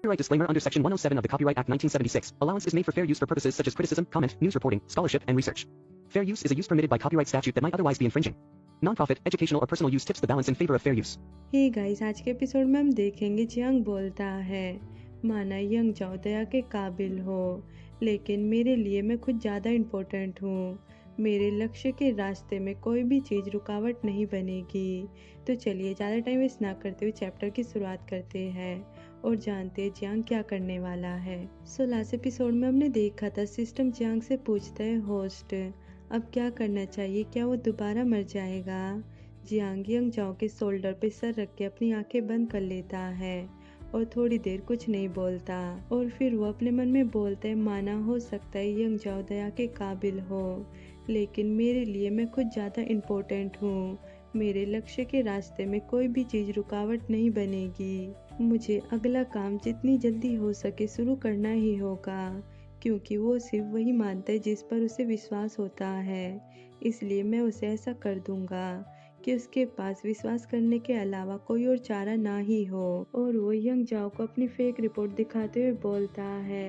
Copyright disclaimer under Section 107 of the Copyright Act 1976. Allowance is made for fair use for purposes such as criticism, comment, news reporting, scholarship, and research. Fair use is a use permitted by copyright statute that might otherwise be infringing. Non-profit, educational or personal use tips the balance in favor of fair use. Hey guys, आज के episode में हम देखेंगे Jiang बोलता है, माना young जाओ दया के काबिल हो, लेकिन मेरे लिए मैं खुद ज़्यादा इम्पोर्टेंट हूँ। मेरे लक्ष्य के रास्ते में कोई भी चीज़ रुकावट नहीं बनेगी। तो चलिए ज़्यादा टाइम वेस्ट ना करते हुए चैप्टर की शुरुआत करते हैं और जानते हैं जियांग क्या करने वाला है। लास्ट एपिसोड में हमने देखा था सिस्टम जियांग से पूछता है होस्ट अब क्या करना चाहिए, क्या वो दोबारा मर जाएगा। जियांग यंग जाओ के शोल्डर पे सर रख के अपनी आंखें बंद कर लेता है और थोड़ी देर कुछ नहीं बोलता और फिर वो अपने मन में बोलता है माना हो सकता है यंग जाओ दया के काबिल हो, लेकिन मेरे लिए मैं खुद ज़्यादा इम्पोर्टेंट हूँ। मेरे लक्ष्य के रास्ते में कोई भी चीज़ रुकावट नहीं बनेगी। मुझे अगला काम जितनी जल्दी हो सके शुरू करना ही होगा, क्योंकि वो सिर्फ वही मानता है जिस पर उसे विश्वास होता है। इसलिए मैं उसे ऐसा कर दूंगा कि उसके पास विश्वास करने के अलावा कोई और चारा ना ही हो। और वो यंग जाओ को अपनी फेक रिपोर्ट दिखाते हुए बोलता है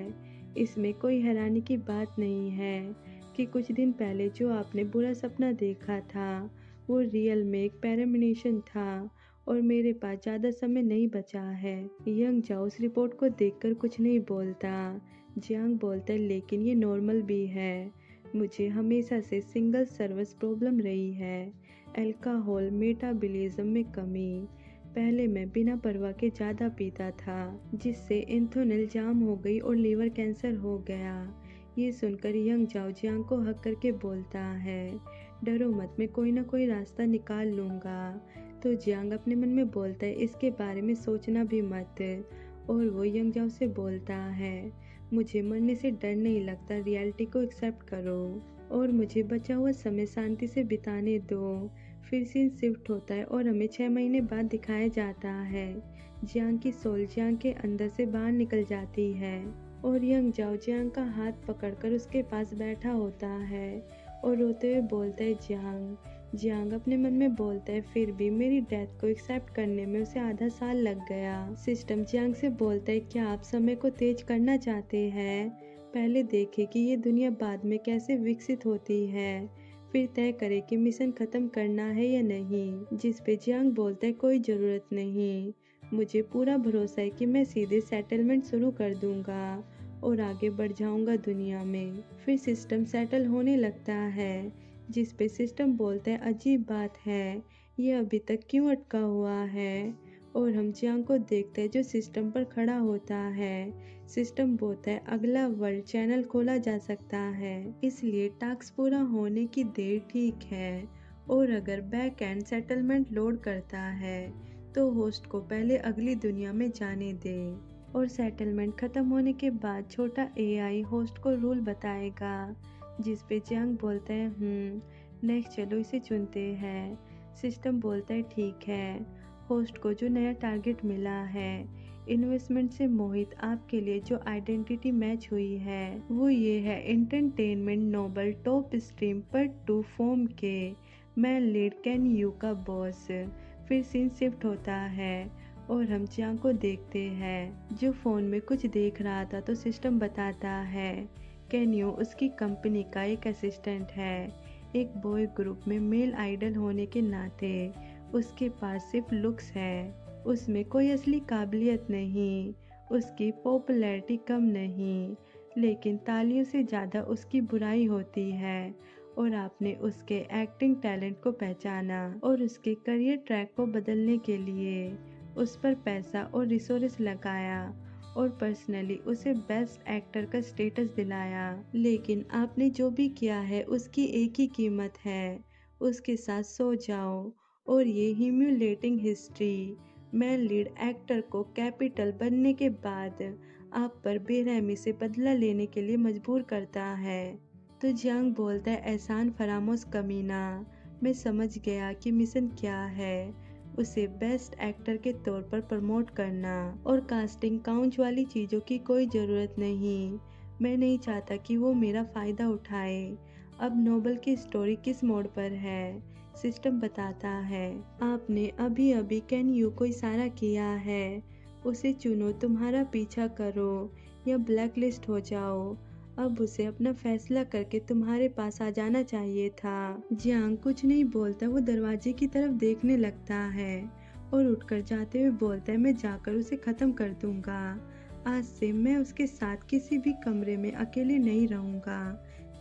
इसमें कोई हैरानी की बात नहीं है कि कुछ दिन पहले जो आपने बुरा सपना देखा था वो रियल में एक प्रेमोनिशन था और मेरे पास ज़्यादा समय नहीं बचा है। यंग जाओ उस रिपोर्ट को देखकर कुछ नहीं बोलता। जियांग बोलता है लेकिन ये नॉर्मल भी है, मुझे हमेशा से सिंगल सर्विस प्रॉब्लम रही है, अल्कोहल मेटाबॉलिज्म में कमी। पहले मैं बिना परवाह के ज़्यादा पीता था जिससे इंथोनल जाम हो गई और लीवर कैंसर हो गया। ये सुनकर यंग जाओ जियांग को हक करके बोलता है डरो मत, मैं कोई ना कोई रास्ता निकाल लूँगा। तो जियांग अपने मन में बोलता है इसके बारे में सोचना भी मत। और वो यंग जाओ से बोलता है मुझे मरने से डर नहीं लगता, रियलिटी को एक्सेप्ट करो और मुझे बचा हुआ समय शांति से बिताने दो। फिर सीन शिफ्ट होता है और हमें 6 महीने बाद दिखाया जाता है जियांग की सोल जियांग के अंदर से बाहर निकल जाती है और यंग जाओ जियांग का हाथ पकड़कर उसके पास बैठा होता है और रोते हुए बोलता है जियांग। जियांग अपने मन में बोलता है फिर भी मेरी डेथ को एक्सेप्ट करने में उसे आधा साल लग गया। सिस्टम जियांग से बोलता है क्या आप समय को तेज करना चाहते हैं? पहले देखें कि ये दुनिया बाद में कैसे विकसित होती है, फिर तय करें कि मिशन खत्म करना है या नहीं। जिस पे जियांग बोलता है कोई ज़रूरत नहीं, मुझे पूरा भरोसा है कि मैं सीधे सेटलमेंट शुरू कर दूंगा और आगे बढ़ जाऊंगा दुनिया में। फिर सिस्टम सेटल होने लगता है जिस पे सिस्टम बोलता है अजीब बात है, ये अभी तक क्यों अटका हुआ है। और हम जियांग को देखते हैं जो सिस्टम पर खड़ा होता है। सिस्टम बोलता है अगला वर्ल्ड चैनल खोला जा सकता है, इसलिए टास्क पूरा होने की देर ठीक है और अगर बैक एंड सेटलमेंट लोड करता है तो होस्ट को पहले अगली दुनिया में जाने दे और सेटलमेंट खत्म होने के बाद छोटा एआई होस्ट को रूल बताएगा। जिस पे जियांग बोलता है नेक्स्ट चलो इसे चुनते हैं। सिस्टम बोलता है ठीक है। होस्ट को जो नया टारगेट मिला है, इन्वेस्टमेंट से मोहित आपके लिए जो आइडेंटिटी मैच हुई है वो ये है एंटरटेनमेंट नोबल टॉप स्ट्रीम पर 2 फॉर्म के मैं लीड कैन यू का बॉस। फिर सीन शिफ्ट होता है और हम जियांग को देखते हैं जो फोन में कुछ देख रहा था। तो सिस्टम बताता है कैन यू उसकी कंपनी का एक असिस्टेंट है। एक बॉय ग्रुप में मेल आइडल होने के नाते उसके पास सिर्फ लुक्स है, उसमें कोई असली काबिलियत नहीं, उसकी पॉपुलैरिटी कम नहीं, लेकिन तालियों से ज़्यादा उसकी बुराई होती है। और आपने उसके एक्टिंग टैलेंट को पहचाना और उसके करियर ट्रैक को बदलने के लिए उस पर पैसा और रिसोर्स लगाया और पर्सनली उसे बेस्ट एक्टर का स्टेटस दिलाया। लेकिन आपने जो भी किया है उसकी एक ही कीमत है, उसके साथ सो जाओ। और ये ह्यूमिलेटिंग हिस्ट्री मैं लीड एक्टर को कैपिटल बनने के बाद आप पर बेरहमी से बदला लेने के लिए मजबूर करता है। तो जियांग बोलता है एहसान फरामोश कमीना, मैं समझ गया कि मिशन क्या है, उसे बेस्ट एक्टर के तौर पर प्रमोट करना और कास्टिंग काउंट वाली चीज़ों की कोई ज़रूरत नहीं। मैं नहीं चाहता कि वो मेरा फ़ायदा उठाए। अब नोबल की स्टोरी किस मोड़ पर है? सिस्टम बताता है आपने अभी अभी कैन यू को इशारा किया है उसे चुनो, तुम्हारा पीछा करो या ब्लैक लिस्ट हो जाओ। अब उसे अपना फैसला करके तुम्हारे पास आ जाना चाहिए था। जियांग कुछ नहीं बोलता, वो दरवाजे की तरफ देखने लगता है और उठकर जाते हुए बोलता है, मैं जाकर उसे खत्म कर दूंगा। आज से मैं उसके साथ किसी भी कमरे में अकेले नहीं रहूंगा,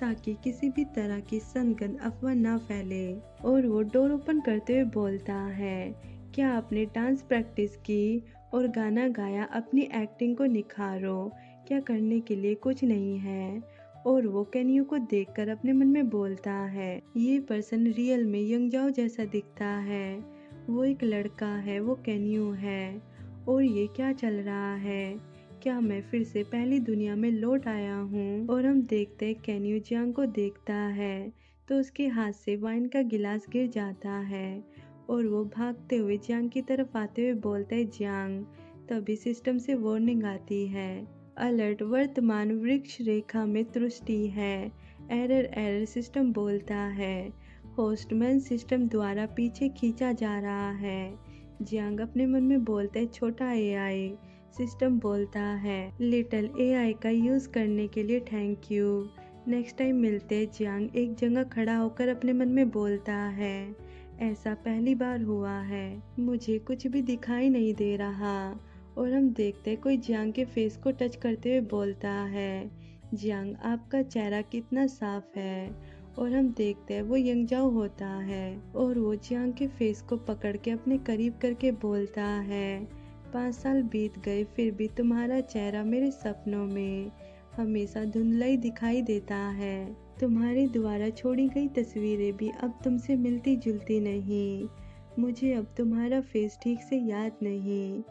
ताकि किसी भी तरह की सनगंध अफवाह ना फैले। और वो डोर ओपन करते हुए बोलता है, क्या आपने डांस प्रैक्टिस की और गाना गाया? अपनी एक्टिंग को निखारो, क्या करने के लिए कुछ नहीं है। और वो केन्यू को देखकर अपने मन में बोलता है, ये पर्सन रियल में यंगजाओ जैसा दिखता है। वो एक लड़का है, वो केन्यू है। और ये क्या चल रहा है? क्या मैं फिर से पहली दुनिया में लौट आया हूँ? और हम देखते हैं केन्यू जियांग को देखता है तो उसके हाथ से वाइन का गिलास गिर जाता है और वो भागते हुए जियांग की तरफ आते हुए बोलता है, जियांग। तभी सिस्टम से वार्निंग आती है, अलर्ट, वर्तमान वृक्ष रेखा में त्रुटि है। एरर एरर, सिस्टम बोलता है। होस्टमैन सिस्टम द्वारा पीछे खींचा जा रहा है। जियांग अपने मन में बोलता है, छोटा एआई। सिस्टम बोलता है, लिटिल एआई का यूज करने के लिए थैंक यू। नेक्स्ट टाइम मिलते हैं। जियांग एक जगह खड़ा होकर अपने मन में बोलता है, ऐसा पहली बार हुआ है, मुझे कुछ भी दिखाई नहीं दे रहा। और हम देखते हैं कोई जियांग के फेस को टच करते हुए बोलता है, जियांग आपका चेहरा कितना साफ है। और हम देखते हैं वो यंगजाओ होता है और वो जियांग के फेस को पकड़ के अपने करीब करके बोलता है, 5 साल बीत गए फिर भी तुम्हारा चेहरा मेरे सपनों में हमेशा धुंधला ही दिखाई देता है। तुम्हारे द्वारा छोड़ी गई तस्वीरें भी अब तुमसे मिलती जुलती नहीं। मुझे अब तुम्हारा फेस ठीक से याद नहीं,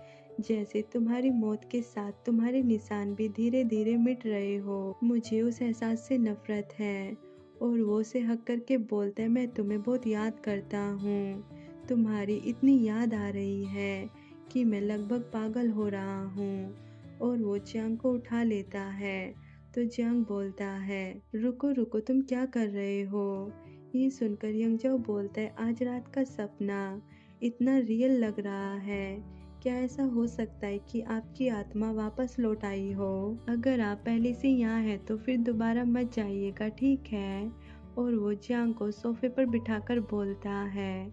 जैसे तुम्हारी मौत के साथ तुम्हारे निशान भी धीरे धीरे मिट रहे हो। मुझे उस एहसास से नफरत है। और वो उसे हक करके बोलता है, मैं तुम्हें बहुत याद करता हूँ। तुम्हारी इतनी याद आ रही है कि मैं लगभग पागल हो रहा हूँ। और वो जियांग को उठा लेता है तो जियांग बोलता है, रुको रुको, तुम क्या कर रहे हो? ये सुनकर यंगजाओ बोलता है, आज रात का सपना इतना रियल लग रहा है। क्या ऐसा हो सकता है कि आपकी आत्मा वापस लौट आई हो? अगर आप पहले से यहाँ हैं तो फिर दोबारा मत जाइएगा, ठीक है? और वो जियांग को सोफे पर बिठाकर बोलता है,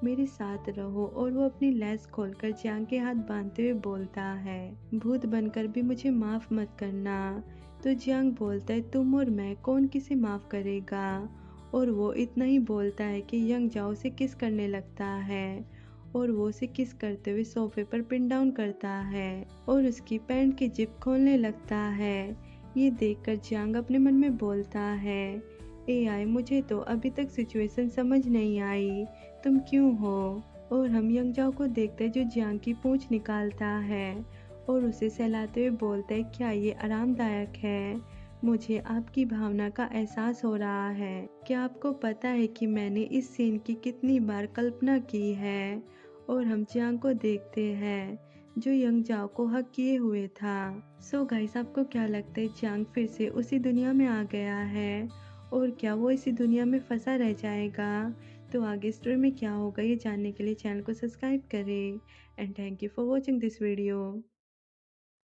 मेरे साथ रहो। और वो अपनी लेस खोलकर जियांग के हाथ बांधते हुए बोलता है, भूत बनकर भी मुझे माफ मत करना। तो जियांग बोलता है, तुम और मैं, कौन किसे माफ करेगा? और वो इतना ही बोलता है कि यंग जाओ से किस करने लगता है और वो उसे किस करते हुए सोफे पर पिन डाउन करता है और उसकी पैंट की जिप खोलने लगता है। ये देखकर जियांग अपने मन में बोलता है, एआई, मुझे तो अभी तक सिचुएशन समझ नहीं आई, तुम क्यों हो? और हम यंगजाओ को देखते हैं जो जियांग की पूंछ निकालता है और उसे सहलाते हुए बोलता है, क्या ये आरामदायक है? मुझे आपकी भावना का एहसास हो रहा है। क्या आपको पता है कि मैंने इस सीन की कितनी बार कल्पना की है? और हम जियांग को देखते हैं जो यंगजाओ को हक किए हुए था। सो गाइस, आपको क्या लगता है, जियांग फिर से उसी दुनिया में आ गया है और क्या वो इसी दुनिया में फंसा रह जाएगा? तो आगे स्टोरी में क्या होगा ये जानने के लिए चैनल को सब्सक्राइब करें and thank you for watching this video.